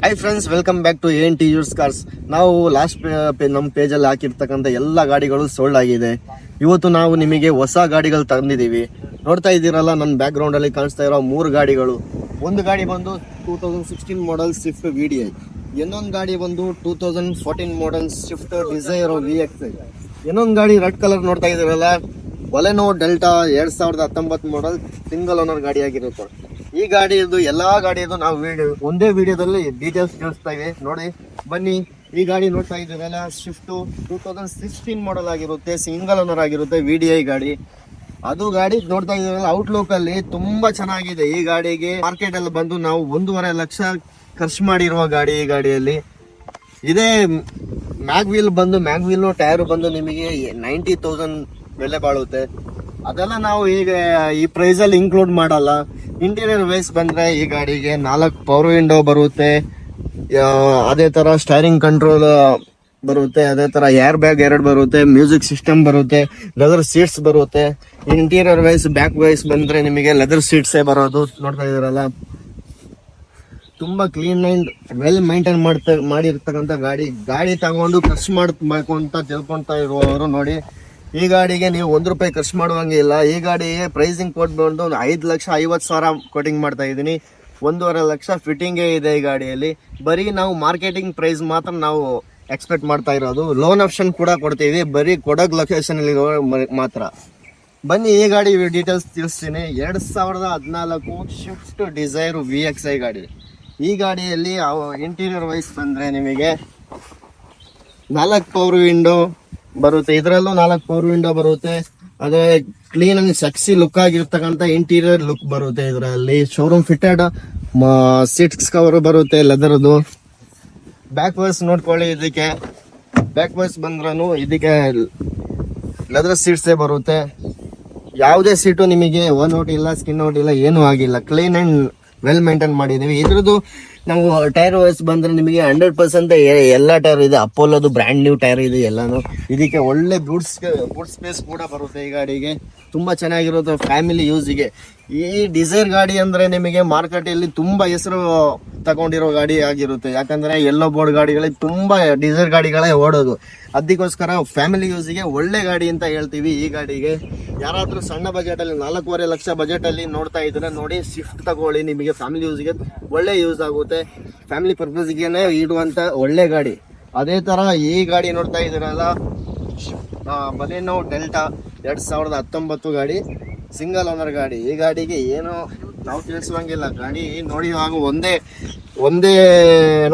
Hi friends, welcome back to ANT use cars. ನಾವು last ನಮ್ಮ ಪೇಜಲ್ಲಿ ಹಾಕಿರ್ತಕ್ಕಂಥ ಎಲ್ಲ ಗಾಡಿಗಳು ಸೋಲ್ಡ್ ಆಗಿದೆ. ಇವತ್ತು ನಾವು ನಿಮಗೆ ಹೊಸ ಗಾಡಿಗಳು ತಂದಿದ್ದೀವಿ. ನೋಡ್ತಾ ಇದ್ದೀರಲ್ಲ, ನನ್ನ ಬ್ಯಾಕ್ ಗ್ರೌಂಡಲ್ಲಿ ಕಾಣಿಸ್ತಾ ಇರೋ 3 ಗಾಡಿಗಳು. ಒಂದು ಗಾಡಿ ಬಂದು 2016 ಮಾಡೆಲ್ ಸ್ವಿಫ್ಟ್ VDI, ಇನ್ನೊಂದು ಗಾಡಿ ಬಂದು 2014 ಮಾಡೆಲ್ ಸ್ವಿಫ್ಟ್ ಡಿಸೈರ್ VXI, ಇನ್ನೊಂದು ಗಾಡಿ ರೆಡ್ ಕಲರ್ ನೋಡ್ತಾ ಇದ್ದೀರಲ್ಲ, Baleno delta 2019 model single owner ಗಾಡಿ ಆಗಿರುತ್ತೆ. ಈ ಗಾಡಿಯದು ಎಲ್ಲಾ ಗಾಡಿಯದು ನಾವು ಒಂದೇ ವಿಡಿಯೋದಲ್ಲಿ ಡೀಟೇಲ್ಸ್ ತಿಳಿಸ್ತಾ ಇವೆ. ನೋಡಿ ಬನ್ನಿ. ಈ ಗಾಡಿ ನೋಡ್ತಾ ಇದ್ದೀರಲ್ಲ, ಸ್ವಿಫ್ಟ್ 2016 ಮಾಡೆಲ್ ಆಗಿರುತ್ತೆ, ಸಿಂಗಲ್ ಓನರ್ ಆಗಿರುತ್ತೆ, VDI ಗಾಡಿ. ಅದು ಗಾಡಿ ನೋಡ್ತಾ ಇದ್ದೀರಲ್ಲ, ಔಟ್ಲುಕ್ ಅಲ್ಲಿ ತುಂಬಾ ಚೆನ್ನಾಗಿದೆ. ಈ ಗಾಡಿಗೆ ಮಾರ್ಕೆಟ್ ಅಲ್ಲಿ ಬಂದು ನಾವು 1.5 ಲಕ್ಷ ಖರ್ಚು ಮಾಡಿರುವ ಗಾಡಿ. ಈ ಗಾಡಿಯಲ್ಲಿ ಇದೇ ಮ್ಯಾಗ್ವೀಲ್ ಟೈರ್ ಬಂದು ನಿಮಗೆ 90,000 ಬೆಲೆ ಬಾಳುತ್ತೆ. ಅದೆಲ್ಲ ನಾವು ಈಗ ಈ ಪ್ರೈಸ್ ಅಲ್ಲಿ ಇನ್ಕ್ಲೂಡ್ ಮಾಡಲ್ಲ. ಇಂಟೀರಿಯರ್ ವೈಸ್ ಬಂದ್ರೆ ಈ ಗಾಡಿಗೆ 4 ಪವರ್ ವಿಂಡೋ ಬರುತ್ತೆ, ಅದೇ ತರ ಸ್ಟೈರಿಂಗ್ ಕಂಟ್ರೋಲ್ ಬರುತ್ತೆ, ಅದೇ ತರ ಏರ್ ಬ್ಯಾಗ್ 2 ಬರುತ್ತೆ, ಮ್ಯೂಸಿಕ್ ಸಿಸ್ಟಮ್ ಬರುತ್ತೆ, ಲೆದರ್ ಸೀಟ್ಸ್ ಬರುತ್ತೆ. ಇಂಟೀರಿಯರ್ ವೈಸ್ ಬ್ಯಾಕ್ ವೈಸ್ ಬಂದ್ರೆ ನಿಮಗೆ ಲೆದರ್ ಸೀಟ್ಸೇ ಬರೋದು. ನೋಡ್ತಾ ಇದೀರಲ್ಲ, ತುಂಬಾ ಕ್ಲೀನ್ ಅಂಡ್ ವೆಲ್ ಮೈಂಟೈನ್ ಮಾಡಿರ್ತಕ್ಕಂಥ ಗಾಡಿ ತಗೊಂಡು ಖರ್ಚು ಮಾಡಬೇಕು ಅಂತ ತಿಳ್ಕೊಂತ ಇರುವವರು ನೋಡಿ. ಈ ಗಾಡಿಗೆ ನೀವು ₹1 ಖರ್ಚು ಮಾಡುವಂಗಿಲ್ಲ. ಈ ಗಾಡಿಗೆ ಪ್ರೈಸಿಂಗ್ ಕೋಟ್ ಬಂದು 5,50,000 ಕೋಟಿಂಗ್ ಮಾಡ್ತಾ ಇದ್ದೀನಿ. 1.5 ಲಕ್ಷ ಫಿಟ್ಟಿಂಗೇ ಇದೆ ಈ ಗಾಡಿಯಲ್ಲಿ. ಬರೀ ನಾವು ಮಾರ್ಕೆಟಿಂಗ್ ಪ್ರೈಸ್ ಮಾತ್ರ ನಾವು ಎಕ್ಸ್ಪೆಕ್ಟ್ ಮಾಡ್ತಾ ಇರೋದು. ಲೋನ್ ಆಪ್ಷನ್ ಕೂಡ ಕೊಡ್ತೀವಿ, ಬರೀ ಕೊಡಗ್ ಲೊಕೇಶನ್ ಮಾತ್ರ. ಬನ್ನಿ, ಈ ಗಾಡಿ ಡೀಟೇಲ್ಸ್ ತಿಳಿಸ್ತೀನಿ. 2014 ಸ್ವಿಫ್ಟ್ ಡಿಸೈರ್ VXI ಗಾಡಿ. ಈ ಗಾಡಿಯಲ್ಲಿ ಇಂಟೀರಿಯರ್ ವೈಸ್ ಬಂದ್ರೆ ನಿಮಗೆ 4 ಪವರ್ ವಿಂಡೋ ಬರುತ್ತೆ. ಇದರಲ್ಲೂ 4 ಪವರ್ ವಿಂಡೋ ಬರುತ್ತೆ. ಅದೇ ಕ್ಲೀನ್ ಅಂಡ್ ಸೆಕ್ಸಿ ಲುಕ್ ಆಗಿರ್ತಕ್ಕಂಥ ಇಂಟೀರಿಯರ್ ಲುಕ್ ಬರುತ್ತೆ. ಇದರಲ್ಲಿ ಶೋರೂಮ್ ಫಿಟೆಡ್ ಸೀಟ್ಸ್ ಕವರ್ ಬರುತ್ತೆ, ಲೆದರ್ದು. ಬ್ಯಾಕ್ ವೈಸ್ ನೋಡ್ಕೊಳ್ಳಿ. ಇದಕ್ಕೆ ಬ್ಯಾಕ್ ವೈಸ್ ಬಂದ್ರೂ ಇದಕ್ಕೆ ಲೆದರ್ ಸೀಟ್ಸೇ ಬರುತ್ತೆ. ಯಾವುದೇ ಸೀಟು ನಿಮಗೆ ಒನ್ ಔಟ್ ಇಲ್ಲ, ಸ್ಕಿನ್ ಔಟ್ ಇಲ್ಲ, ಏನೂ ಆಗಿಲ್ಲ. ಕ್ಲೀನ್ ಅಂಡ್ ವೆಲ್ ಮೇಂಟೈನ್ ಮಾಡಿದೀವಿ. ಇದ್ರದ್ದು ನಾವು ಟೈರ್ ವೈಸ್ ಬಂದ್ರೆ ನಿಮಗೆ 100% ಎಲ್ಲ ಟೈರ್ ಇದೆ. ಅಪೋಲೋದು ಬ್ರ್ಯಾಂಡ್ ನ್ಯೂ ಟೈರ್ ಇದೆ ಎಲ್ಲಾನು. ಇದಕ್ಕೆ ಒಳ್ಳೆ ಬೂಟ್ ಸ್ಪೇಸ್ ಕೂಡ ಬರುತ್ತೆ. ಈ ಗಾಡಿಗೆ ತುಂಬಾ ಚೆನ್ನಾಗಿರುತ್ತೆ ಫ್ಯಾಮಿಲಿ ಯೂಸ್ಗೆ. ಈ ಡಿಸೈರ್ ಗಾಡಿ ಅಂದ್ರೆ ನಿಮಗೆ ಮಾರ್ಕೆಟಲ್ಲಿ ತುಂಬಾ ಹೆಸರು ತಗೊಂಡಿರೋ ಗಾಡಿ ಆಗಿರುತ್ತೆ. ಯಾಕಂದ್ರೆ ಎಲ್ಲೋ ಬೋರ್ಡ್ ಗಾಡಿಗಳಿಗೆ ತುಂಬಾ ಡಿಸೈರ್ ಗಾಡಿಗಳೇ ಓಡೋದು. ಅದಕ್ಕೋಸ್ಕರ ಫ್ಯಾಮಿಲಿ ಯೂಸ್ಗೆ ಒಳ್ಳೆ ಗಾಡಿ ಅಂತ ಹೇಳ್ತೀವಿ. ಈ ಗಾಡಿಗೆ ಯಾರಾದ್ರೂ ಸಣ್ಣ ಬಜೆಟ್ ಅಲ್ಲಿ 4.5 ಲಕ್ಷ ಬಜೆಟ್ ಅಲ್ಲಿ ನೋಡ್ತಾ ಇದ್ರೆ ನೋಡಿ, ಸ್ವಿಫ್ಟ್ ತಗೊಳ್ಳಿ. ನಿಮಗೆ ಫ್ಯಾಮಿಲಿ ಯೂಸ್ಗೆ ಒಳ್ಳೆ ಯೂಸ್ ಆಗುತ್ತೆ. ಫ್ಯಾಮಿಲಿ ಪರ್ಪಸ್ಗೆ ಇಡುವಂತ ಒಳ್ಳೆ ಗಾಡಿ. ಅದೇ ತರ ಈ ಗಾಡಿ ನೋಡ್ತಾ ಇದ್ದೀರಲ್ಲ, ಬಲೆನೋ ಡೆಲ್ಟಾ 2019 ಗಾಡಿ, ಸಿಂಗಲ್ ಓನರ್ ಗಾಡಿ. ಈ ಗಾಡಿಗೆ ಏನು ನಾವು ತಿಳಿಸುವಂಗಿಲ್ಲ. ಗಾಡಿ ನೋಡಿ ಒಂದೇ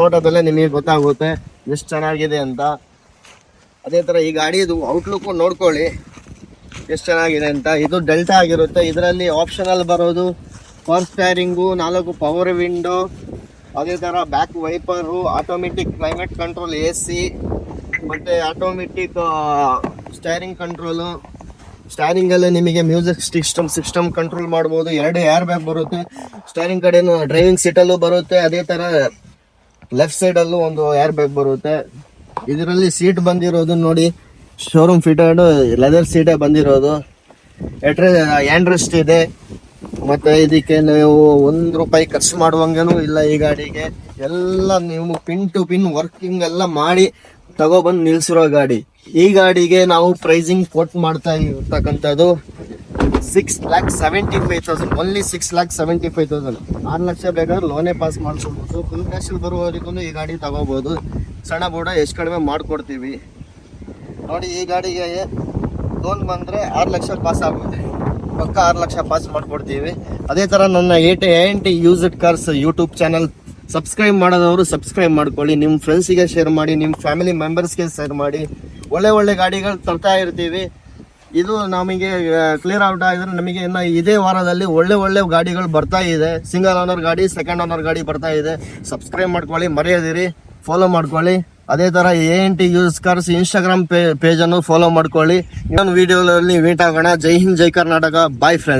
ನೋಟದಲ್ಲೇ ನಿಮಗೆ ಗೊತ್ತಾಗುತ್ತೆ ಎಷ್ಟು ಚೆನ್ನಾಗಿದೆ ಅಂತ. ಅದೇ ತರ ಈ ಗಾಡಿದು ಔಟ್ಲುಕ್ ನೋಡ್ಕೊಳ್ಳಿ ಎಷ್ಟು ಚೆನ್ನಾಗಿದೆ ಅಂತ. ಇದು ಡೆಲ್ಟಾ ಆಗಿರುತ್ತೆ. ಇದರಲ್ಲಿ ಆಪ್ಷನಲ್ ಬರೋದು ಪವರ್ ಸ್ಟೈರಿಂಗು, 4 ಪವರ್ ವಿಂಡೋ, ಅದೇ ತರ back wiper, automatic climate control AC, ಮತ್ತೆ ಆಟೋಮೆಟಿಕ್ ಸ್ಟೈರಿಂಗ್ ಕಂಟ್ರೋಲು. ಸ್ಟೈರಿಂಗ್ ಅಲ್ಲಿ ನಿಮಗೆ ಮ್ಯೂಸಿಕ್ ಸಿಸ್ಟಮ್ ಕಂಟ್ರೋಲ್ ಮಾಡಬಹುದು. 2 ಏರ್ ಬ್ಯಾಗ್ ಬರುತ್ತೆ. ಸ್ಟೈರಿಂಗ್ ಕಡೆನು ಡ್ರೈವಿಂಗ್ ಸೀಟ್ ಅಲ್ಲೂ ಬರುತ್ತೆ. ಅದೇ ತರ ಲೆಫ್ಟ್ ಸೈಡ್ ಅಲ್ಲೂ ಒಂದು ಏರ್ ಬ್ಯಾಗ್ ಬರುತ್ತೆ. ಇದರಲ್ಲಿ ಸೀಟ್ ಬಂದಿರೋದು ನೋಡಿ, ಶೋರೂಮ್ ಫಿಟೆಡ್ ಲೆದರ್ ಸೀಟೇ ಬಂದಿರೋದು. ಹ್ಯಾಂಡ್ ರೆಸ್ಟ್ ಇದೆ. ಮತ್ತೆ ಇದಕ್ಕೆ ನೀವು ₹1 ಖರ್ಚು ಮಾಡುವಂಗನೂ ಇಲ್ಲ. ಈ ಗಾಡಿಗೆ ಎಲ್ಲ ನೀವು ಪಿನ್ ಟು ಪಿನ್ ವರ್ಕಿಂಗ್ ಎಲ್ಲ ಮಾಡಿ ತಗೊಬಂದು ನಿಲ್ಸಿರೋ ಗಾಡಿ. ಈ ಗಾಡಿಗೆ ನಾವು ಪ್ರೈಸಿಂಗ್ ಕೋಟ್ ಮಾಡ್ತಾ ಇರ್ತಕ್ಕಂಥದ್ದು 6,75,000, ಓನ್ಲಿ 6,75,000. 6 ಲಕ್ಷ ಬೇಕಾದ್ರೆ ಲೋನೇ ಪಾಸ್ ಮಾಡ್ಕೊಬೋದು. ಫುಲ್ ಕ್ಯಾಶ್ ಬರುವವರೆಗೂ ಈ ಗಾಡಿ ತಗೋಬಹುದು. ಸಣ್ಣ ಬೋರ್ಡ ಎಷ್ಟು ಕಡಿಮೆ ಮಾಡ್ಕೊಡ್ತೀವಿ ನೋಡಿ. ಈ ಗಾಡಿಗೆ ಲೋನ್ ಬಂದ್ರೆ 6 ಲಕ್ಷ ಪಾಸ್ ಆಗುತ್ತೆ. ಪಕ್ಕ 6 ಲಕ್ಷ ಪಾಸ್ ಮಾಡ್ಕೊಡ್ತೀವಿ. ಅದೇ ತರ ನನ್ನ ANT used cars YouTube channel subscribe ಮಾಡೋದವರು ಸಬ್ಸ್ಕ್ರೈಬ್ ಮಾಡ್ಕೊಳ್ಳಿ. ನಿಮ್ಮ ಫ್ರೆಂಡ್ಸಿಗೆ ಶೇರ್ ಮಾಡಿ, ನಿಮ್ಮ ಫ್ಯಾಮಿಲಿ ಮೆಂಬರ್ಸ್ಗೆ ಶೇರ್ ಮಾಡಿ. ಒಳ್ಳೆ ಗಾಡಿಗಳು ತರ್ತಾ ಇರ್ತೀವಿ. ಇದು ನಮಗೆ ಕ್ಲಿಯರ್ ಔಟ್ ಆಗಿದ್ರೆ ನಮಗೆ ಇನ್ನು ಇದೇ ವಾರದಲ್ಲಿ ಒಳ್ಳೆ ಗಾಡಿಗಳು ಬರ್ತಾ ಇದೆ. ಸಿಂಗಲ್ ಓನರ್ ಗಾಡಿ, ಸೆಕೆಂಡ್ ಓನರ್ ಗಾಡಿ ಬರ್ತಾ ಇದೆ. ಸಬ್ಸ್ಕ್ರೈಬ್ ಮಾಡ್ಕೊಳ್ಳಿ, ಮರೆಯದಿರಿ, ಫಾಲೋ ಮಾಡ್ಕೊಳ್ಳಿ. ಅದೇ ತರ ANT use cars Instagram page ಅನ್ನು ಫಾಲೋ ಮಾಡ್ಕೊಳ್ಳಿ. ಇನ್ನೊಂದು ವಿಡಿಯೋದಲ್ಲಿ ಮೀಟ್ ಆಗೋಣ. ಜೈ ಹಿಂದ್, ಜೈ ಕರ್ನಾಟಕ. Bye friends.